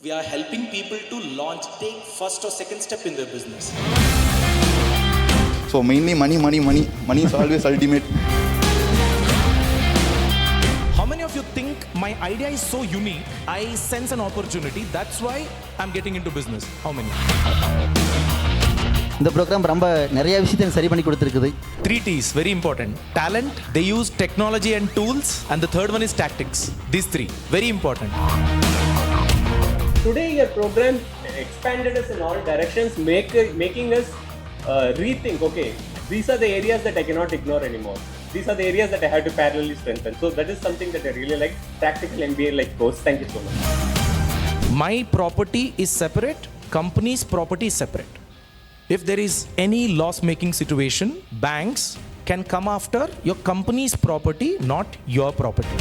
We are helping people to launch, take first or second step in their business. So mainly money. Money is always ultimate. How many of you think my idea is so unique, I sense an opportunity, that's why I'm getting into business? How many? இந்த program ரொம்ப நிறைய விஷயத்தையும் சரி பண்ணி கொடுத்துருக்குது. 3 T's, very important. Talent, they use technology and tools, and the third one is tactics. These 3, very important. Today your program expanded us in all directions, making us rethink, okay, these are the areas that I cannot ignore anymore. These are the areas that I have to parallelly strengthen. So that is something that I really like. Practical MBA like course. Thank you so much. My property is separate, company's property is separate. If there is any loss-making situation, banks can come after your company's property, not your property.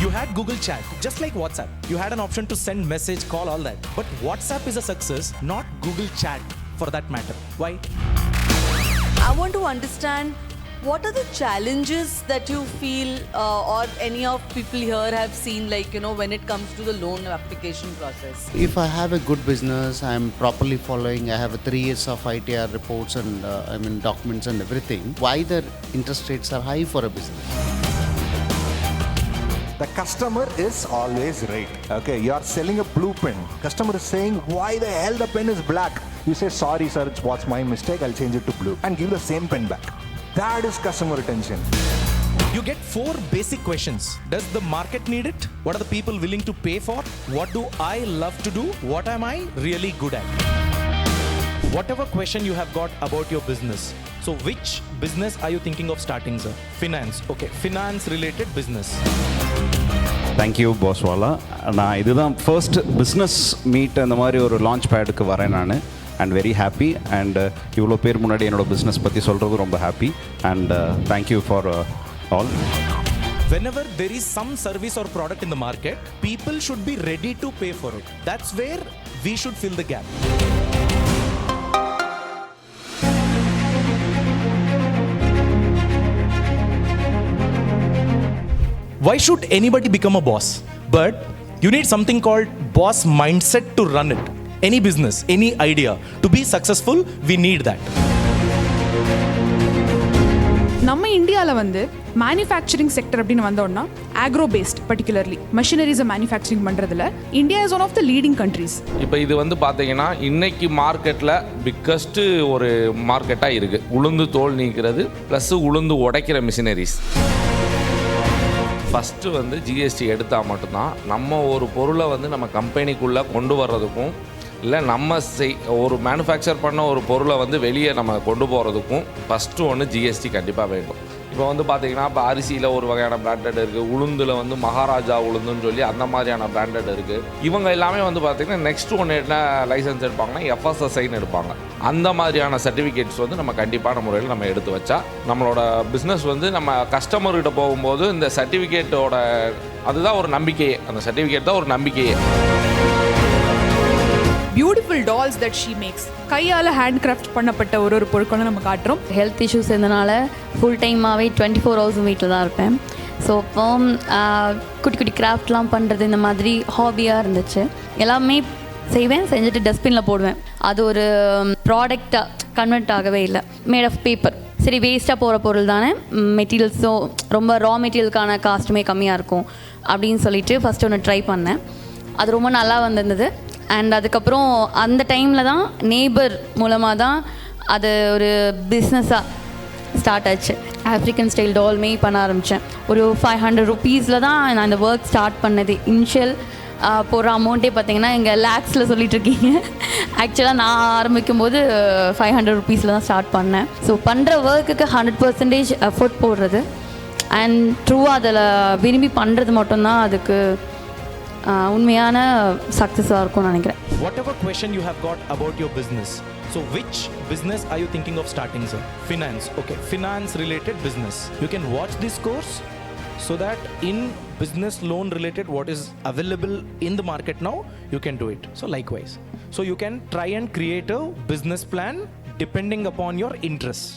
You had Google Chat, just like WhatsApp. You had an option to send message, call, all that. But WhatsApp is a success, not Google Chat for that matter. Why? I want to understand what are the challenges that you feel or any of people here have seen, like, you know, when it comes to the loan application process? If I have a good business, I am properly following, I have 3 years of ITR reports and documents and everything, why the interest rates are high for a business? The customer is always right. Okay, you are selling a blue pen. Customer is saying, why the hell the pen is black? You say, sorry sir, it was my mistake, I'll change it to blue, and give the same pen back. That is customer retention. You get 4 basic questions. Does the market need it? What are the people willing to pay for? What do I love to do? What am I really good at? Whatever question you have got about your business. So which business are you thinking of starting, sir? Finance. Okay, finance related business. Thank you பாஸ்வாலா. நான் இதுதான் first business meet அந்த மாதிரி ஒரு launch பேடுக்கு வரேன் நான். And very happy. And இவ்வளோ பேர் முன்னாடி என்னோட பிஸ்னஸ் பற்றி சொல்கிறது ரொம்ப happy. And thank you for all. Whenever there is some service or product in the market, people should be ready to pay for it. That's where we should fill the gap. Why should anybody become a boss? But you need something called boss mindset to run it. Any business, any idea, to be successful, we need that. நம்ம இந்தியாவில் வந்து manufacturing sector அப்படின்னு வந்தோம்னா agro based, particularly மெஷினரிஸை manufacturing பண்ணுறதுல India is one of the leading countries. இப்போ இது வந்து பார்த்தீங்கன்னா இன்னைக்கு மார்க்கெட்டில் பிக்கஸ்ட்டு ஒரு மார்க்கெட்டாக இருக்குது. உளுந்து தோல் நீக்கிறது ப்ளஸ் உளுந்து உடைக்கிற மிஷினரிஸ். ஃபஸ்ட்டு வந்து ஜிஎஸ்டி எடுத்தால் மட்டும்தான் நம்ம ஒரு பொருளை வந்து நம்ம கம்பெனிக்குள்ளே கொண்டு வர்றதுக்கும், இல்லை நம்ம ஒரு மேனுஃபேக்சர் பண்ண ஒரு பொருளை வந்து வெளியே நம்ம கொண்டு போகிறதுக்கும் ஃபஸ்ட்டு ஒன்று ஜிஎஸ்டி கண்டிப்பாக வேண்டும். இப்போ வந்து பார்த்திங்கன்னா இப்போ அரிசியில் ஒரு வகையான பிராண்டட் இருக்குது, உளுந்தில் வந்து மகாராஜா உளுந்துன்னு சொல்லி அந்த மாதிரியான பிராண்டட் இருக்குது. இவங்க எல்லாமே வந்து பார்த்திங்கன்னா நெக்ஸ்ட் ஒன்று என்ன லைசன்ஸ் எடுப்பாங்கன்னா எஃப்எஸ்எஸ்ஐன்னு எடுப்பாங்க. அந்த மாதிரியான சர்டிஃபிகேட்ஸ் வந்து நம்ம கண்டிப்பான முறையில் நம்ம எடுத்து வச்சா நம்மளோட பிஸ்னஸ் வந்து நம்ம கஸ்டமர்கிட்ட போகும்போது இந்த சர்டிஃபிகேட்டோட அதுதான் ஒரு நம்பிக்கையே. அந்த சர்டிஃபிகேட் தான் ஒரு நம்பிக்கையே. Beautiful dolls that she makes. கையால் ஹேண்ட் கிராஃப்ட் பண்ணப்பட்ட ஒரு பொருட்களை நம்ம காட்டுறோம். ஹெல்த் இஷ்யூஸ் இருந்தனால ஃபுல் டைமாகவே 24 ஹவர்ஸும் வீட்டில் தான் இருப்பேன். ஸோ இப்போ குட்டி குட்டி கிராஃப்ட்லாம் பண்ணுறது இந்த மாதிரி ஹாபியாக இருந்துச்சு. எல்லாமே செய்வேன், செஞ்சுட்டு டஸ்ட்பினில் போடுவேன். அது ஒரு ப்ராடக்டாக கன்வெர்ட் ஆகவே இல்லை. Made of paper. சரி, வேஸ்ட்டாக போகிற பொருள் தானே, மெட்டீரியல்ஸும் ரொம்ப ரா மெட்டீரியலுக்கான காஸ்ட்டுமே கம்மியாக இருக்கும் அப்படின்னு சொல்லிட்டு ஃபஸ்ட்டு ஒன்று ட்ரை பண்ணேன். அது ரொம்ப நல்லா வந்திருந்தது. அண்ட் அதுக்கப்புறம் அந்த டைமில் தான் நெய்பர் மூலமாக தான் அது ஒரு பிஸ்னஸாக ஸ்டார்ட் ஆச்சு. ஆஃப்ரிக்கன் ஸ்டைல் டால் மேக் பண்ண ஆரம்பித்தேன். ஒரு 500 ருபீஸில் தான் நான் இந்த ஒர்க் ஸ்டார்ட் பண்ணது. இனிஷியல் போகிற அமௌண்ட்டே பார்த்தீங்கன்னா எங்கள் லேக்ஸில் சொல்லிகிட்ருக்கீங்க. ஆக்சுவலாக நான் ஆரம்பிக்கும் போது 500 ருபீஸில் தான் ஸ்டார்ட் பண்ணேன். ஸோ பண்ணுற ஒர்க்குக்கு 100% எஃபோர்ட் போடுறது அண்ட் ட்ரூவாக அதில் விரும்பி பண்ணுறது மட்டும்தான் அதுக்கு உண்மையான சக்ஸஸாக இருக்கும்னு நினைக்கிறேன். Whatever question you have got about your business, so which business are you thinking of starting, sir? Finance. Okay, finance related business. You can watch this course so that in business loan related what is available in the market now, you can do it. So likewise. So you can try and create a business plan depending upon your interests.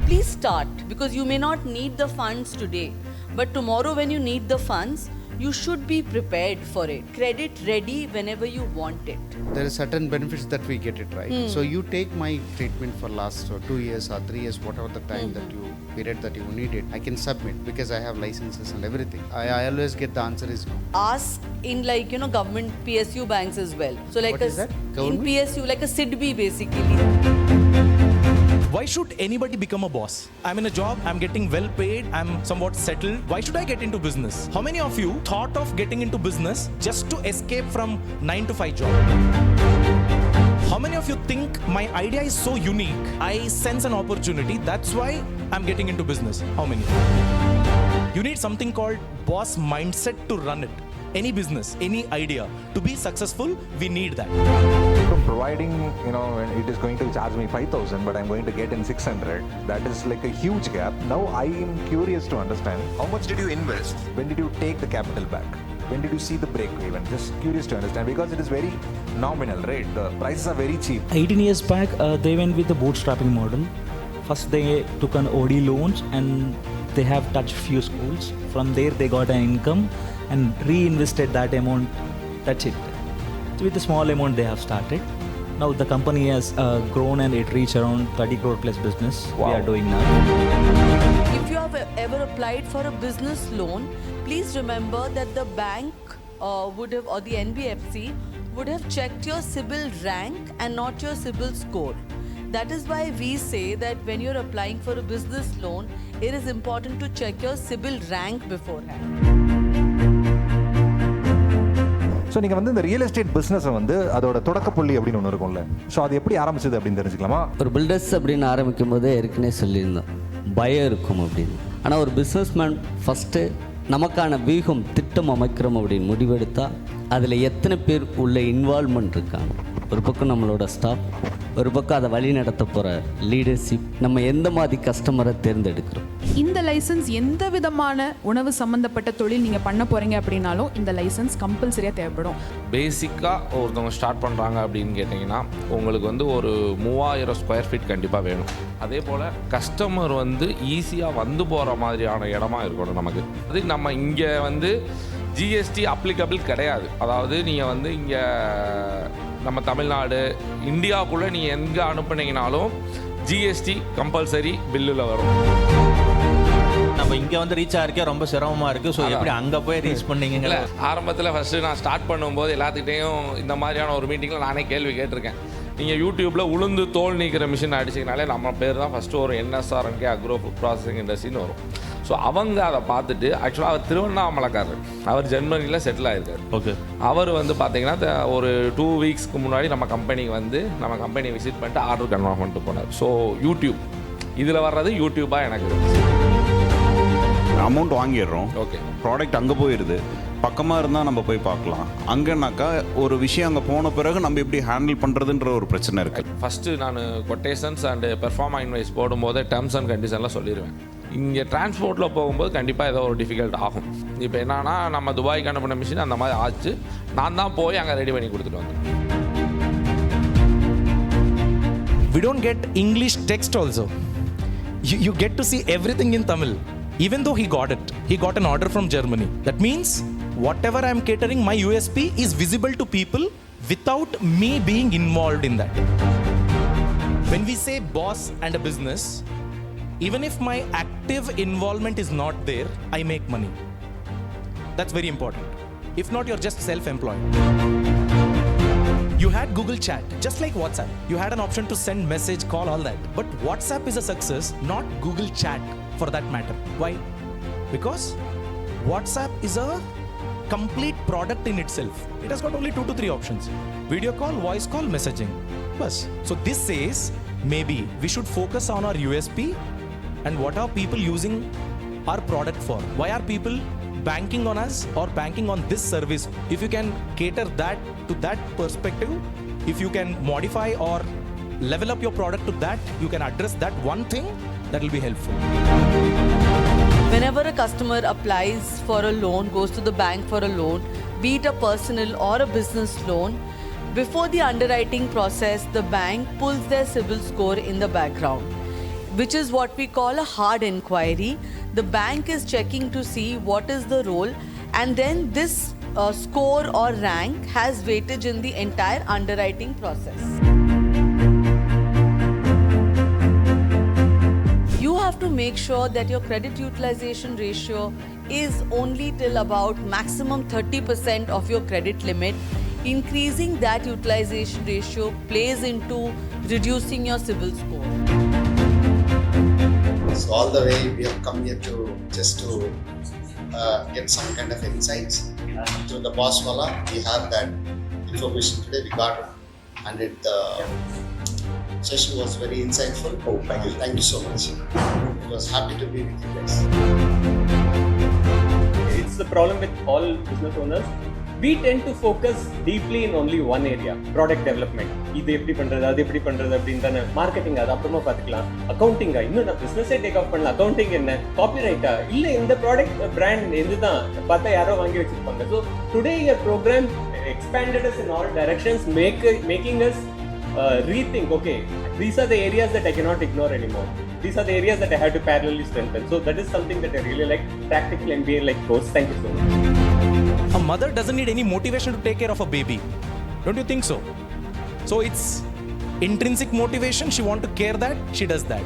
Please start, because you may not need the funds today. But tomorrow when you need the funds, you should be prepared for it. Credit ready whenever you want it. There are certain benefits that we get it, right? So you take my treatment for last 2 years or 3 years, whatever the time that you period that you need it, I can submit because I have licenses and everything. I always get the answer is no. Ask in government PSU banks as well. So like What is that? Government? in PSU, like a SIDBI basically. Why should anybody become a boss? I'm in a job, I'm getting well paid, I'm somewhat settled. Why should I get into business? How many of you thought of getting into business just to escape from 9 to 5 job? How many of you think my idea is so unique? I sense an opportunity, that's why I'm getting into business. How many? You need something called boss mindset to run it. Any business, any idea. To be successful, we need that. From providing, when it is going to charge me 5,000, but I'm going to get in 600, that is like a huge gap. Now I am curious to understand, how much did you invest? When did you take the capital back? When did you see the break even? Just curious to understand, because it is very nominal, right? The prices are very cheap. 18 years back, they went with the bootstrapping model. First they took an OD loans and they have touched few schools. From there they got an income and reinvested that amount. That's it. With a small amount they have started. Now the company has grown and it reached around 30 crore plus business. Wow. We are doing now. If you have ever applied for a business loan, please remember that the bank or the NBFC would have checked your CIBIL rank and not your CIBIL score. That is why we say that when you're applying for a business loan, it is important to check your CIBIL rank beforehand. So நீங்கள் இந்த real estate பிஸ்னஸை அதோட தொடக்கப்புள்ளி அப்படின்னு ஒன்று இருக்கும்ல, so அது எப்படி ஆரம்பிச்சது அப்படின்னு தெரிஞ்சுக்கலாமா? ஒரு பில்டர்ஸ் அப்படின்னு ஆரம்பிக்கும் போதே ஏற்கனவே சொல்லியிருந்தோம் பயம் இருக்கும் அப்படின்னு. ஆனால் ஒரு பிஸ்னஸ்மேன் ஃபஸ்ட்டு நமக்கான வியூகம் திட்டம் அமைக்கிறோம் அப்படின்னு முடிவெடுத்தால் அதில் எத்தனை பேர் உள்ள இன்வால்மெண்ட் இருக்காங்க. ஒரு பக்கம் நம்மளோட ஸ்டாஃப், ஒரு பக்கம் அதை வழி நடத்த போகிற லீடர்ஷிப், நம்ம எந்த மாதிரி கஸ்டமரை தேர்ந்தெடுக்கிறோம். இந்த லைசன்ஸ் எந்த விதமான உணவு சம்மந்தப்பட்ட தொழில் நீங்கள் பண்ண போகிறீங்க அப்படின்னாலும் இந்த லைசன்ஸ் கம்பல்சரியாக தேவைப்படும். பேசிக்காக ஒருத்தவங்க ஸ்டார்ட் பண்ணுறாங்க அப்படின்னு கேட்டிங்கன்னா உங்களுக்கு ஒரு 3000 ஸ்கொயர் ஃபீட் கண்டிப்பாக வேணும். அதே போல் கஸ்டமர் ஈஸியாக வந்து போகிற மாதிரியான இடமா இருக்கணும் நமக்கு. அது நம்ம இங்கே ஜிஎஸ்டி அப்ளிகபிள் கிடையாது. அதாவது நீங்கள் இங்கே நம்ம தமிழ்நாடு இந்தியாவுக்குள்ளே நீங்கள் எங்கே அனுப்புனீங்கனாலும் ஜிஎஸ்டி கம்பல்சரி பில்லில் வரும். நம்ம இங்கே ரீச் ஆகிருக்கே ரொம்ப சிரமமாக இருக்குது. ஸோ எப்படி அங்கே போய் ரீச் பண்ணீங்களா? ஆரம்பத்தில் ஃபஸ்ட்டு நான் ஸ்டார்ட் பண்ணும்போது எல்லாத்துக்கிட்டையும் இந்த மாதிரியான ஒரு மீட்டிங்கில் நானே கேள்வி கேட்டிருக்கேன். நீங்கள் யூடியூப்பில் உளுந்து தோல் நீக்கிற மிஷின் அடிச்சிங்கனாலே நம்ம பேர் தான் ஃபஸ்ட்டு ஒரு NSRNK அக்ரோ ஃபுட் ப்ராசஸிங் இண்டஸ்ட்ரின்னு வரும். ஸோ அவங்க அதை பார்த்துட்டு ஆக்சுவலாக அவர் திருவண்ணாமலைக்காரர், அவர் ஜெர்மனியில் செட்டில் ஆகிருக்கார். ஓகே. அவர் பார்த்தீங்கன்னா ஒரு 2 வீக்ஸ்க்கு முன்னாடி நம்ம கம்பெனிக்கு நம்ம கம்பெனியை விசிட் பண்ணிட்டு ஆர்டர் கன்ஃபார்ம் பண்ணிட்டு போனார். ஸோ யூடியூப் இதில் வர்றது யூடியூப்பாக எனக்கு அமௌண்ட் வாங்கிடுறோம். ஓகே. ப்ராடக்ட் அங்கே போயிடுது. பக்கமாக இருந்தால் நம்ம போய் பார்க்கலாம். அங்கேனாக்கா ஒரு விஷயம் அங்கே போன பிறகு நம்ம எப்படி ஹேண்டில் பண்ணுறதுன்ற ஒரு பிரச்சனை இருக்குது. ஃபஸ்ட்டு நான் கொட்டேஷன்ஸ் அண்டு பெர்ஃபார்ம் இன்வாய்ஸ் போடும்போது டேர்ம்ஸ் அண்ட் கண்டிஷன்லாம் சொல்லிடுவேன். இங்கே டிரான்ஸ்போர்ட்டில் போகும்போது கண்டிப்பாக ஏதோ ஒரு டிஃபிகல்ட் ஆகும். இப்போ என்னன்னா நம்ம துபாய்க்கு அனுப்பின மிஷின் அந்த மாதிரி ஆச்சு. நான் தான் போய் அங்கே ரெடி பண்ணி கொடுத்துட்டு வந்தேன். We don't get English text also. You get to see everything in Tamil. Even though he got an order from Germany. That means whatever I'm catering, my USP is visible to people without me being involved in that. When we say boss and a business, even if my active involvement is not there, I make money. That's very important. If not, you're just self-employed. You had Google Chat, just like WhatsApp. You had an option to send message, call, all that. But WhatsApp is a success, not Google Chat for that matter. Why? Because WhatsApp is a complete product in itself. It has got only 2 to 3 options. Video call, voice call, messaging. Bas. So this says maybe we should focus on our USP and what are people using our product for. Why are people banking on us or banking on this service? If you can cater that to that perspective, if you can modify or level up your product to that, you can address that one thing, that will be helpful. Whenever a customer applies for a loan, goes to the bank for a loan, be it a personal or a business loan, before the underwriting process, the bank pulls their CIBIL score in the background, which is what we call a hard inquiry. The bank is checking to see what is the role, and then this score or rank has weightage in the entire underwriting process. You have to make sure that your credit utilization ratio is only till about maximum 30% of your credit limit. Increasing that utilization ratio plays into reducing your CIBIL score. So all the way we have come here to just to get some kind of insights. And through the boss wala, we have that information today. We got it, and the session was very insightful. Oh, thank you so much. It was happy to be with you guys. It's the problem with all business owners. We tend to focus deeply in only one area, product development. இது எப்படி பண்றது, அது எப்படி பண்றது அப்படின்னு தானே. Marketing அது அப்புறமா பார்த்துக்கலாம். அக்கௌண்டிங்கா, இன்னும் நான் பிசினஸே டேக் ஆஃப் பண்ணல. அக்கௌண்டிங் என்ன, காப்பிரைட்டா, இல்லை இந்த ப்ராடக்ட் பிராண்ட் எதுதான் பார்த்தா யாரோ வாங்கி வச்சிருப்பாங்க. So today your program expanded us in all directions, making us rethink. Okay, these are the areas that I cannot ignore anymore. These are the areas that I have to parallelly strengthen. So that is something that I really like. Practical MBA like course. Thank you so much. A mother doesn't need any motivation to take care of a baby. Don't you think so? So it's intrinsic motivation. She wants to care that, she does that.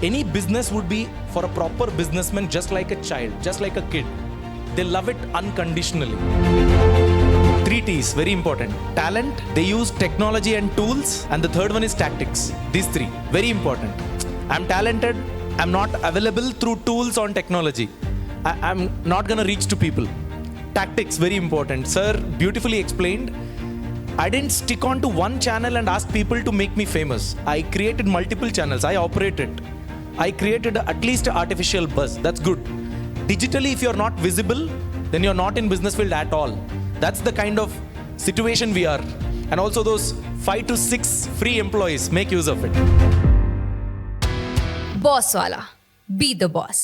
Any business would be for a proper businessman just like a child, just like a kid. They love it unconditionally. 3 T's, very important. Talent, they use technology and tools, and the third one is tactics. These 3, very important. I'm talented, I'm not available through tools on technology. I'm not gonna reach to people. Tactics, very important. Sir beautifully explained. I didn't stick on to one channel and ask people to make me famous. I created multiple channels. I operated. I created at least an artificial buzz. That's good. Digitally, if you're not visible, then you're not in business field at all. That's the kind of situation we are. And also those 5 to 6 free employees, make use of it. Boss Wala. Be the boss.